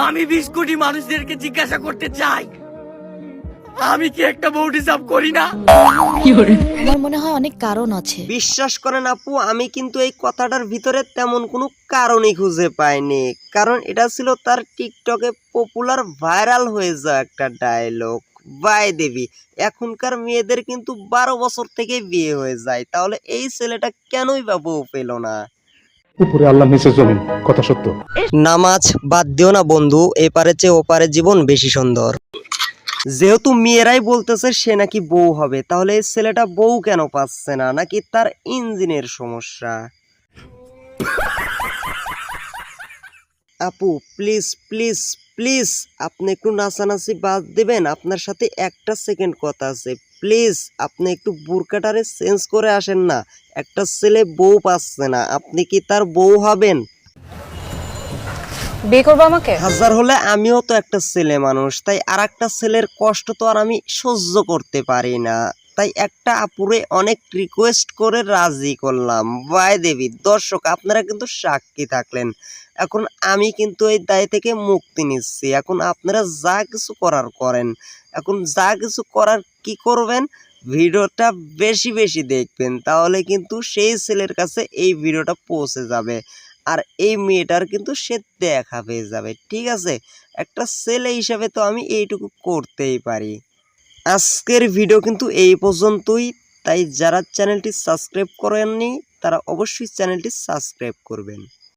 আমি 20 কোটি মানুষদেরকে জিজ্ঞাসা করতে চাই, আমি কি একটা বউ ডিজার্ভ করি না? আমার মনে হয় অনেক কারণ আছে। বিশ্বাস করেন আপু, আমি কিন্তু এই কথাটার ভিতরে তেমন কোনো কারণই খুঁজে পাইনি, কারণ এটা ছিল তার টিকটকে পপুলার ভাইরাল হয়ে যাওয়া একটা ডায়লগ। ভাই দেবী, এখনকার মেয়েদের কিন্তু 12 বছর থেকে বিয়ে হয়ে যায়, তাহলে এই ছেলেটা কেনই বা বউ পেল না? উপরে আল্লাহ নিচে জমিন, কথা সত্য। নামাজ বাদ দিও না বন্ধু, এপারে চেয়ে ওপারে জীবন বেশি সুন্দর। যেহেতু মেয়েরাই বলতেছে সে নাকি বউ হবে, তাহলে এই ছেলেটা বউ কেন পাচ্ছে না? নাকি তার ইঞ্জিনের সমস্যা? আপু প্লিজ প্লিজ প্লিজ, আপনি একটু নাচানাচি বাদ দিবেন, আপনার সাথে একটা সেকেন্ড কথা আছে। প্লিজ আপনি একটু বুরকাটারে চেঞ্জ করে আসেন না। একটা ছেলে বউ পাচ্ছে না, আপনি কি তার বউ হবেন? বিয়ে করবো আমাকে? হাজার হলে আমিও তো একটা ছেলে মানুষ, তাই আর একটা ছেলের কষ্ট তো আর আমি সহ্য করতে পারি না। তাই একটা আপুরে অনেক রিকোয়েস্ট করে রাজি করলাম। ভাই দেবী, দর্শক আপনারা কিন্তু সাক্ষী থাকলেন। এখন আমি কিন্তু এই দায় থেকে মুক্তি নিচ্ছি। এখন আপনারা যা কিছু করার করেন। এখন যা কিছু করার কি করবেন, ভিডিওটা বেশি বেশি দেখবেন, তাহলে কিন্তু সেই ছেলের কাছে এই ভিডিওটা পৌঁছে যাবে। আর এই মেয়েটার কিন্তু সে দেখা পেয়ে যাবে। ঠিক আছে, একটা ছেলে হিসাবে তো আমি এইটুকু করতেই পারি। আজকের ভিডিও কিন্তু এই পর্যন্তই। তাই যারা চ্যানেলটি সাবস্ক্রাইব করেননি তারা অবশ্যই চ্যানেলটি সাবস্ক্রাইব করবেন।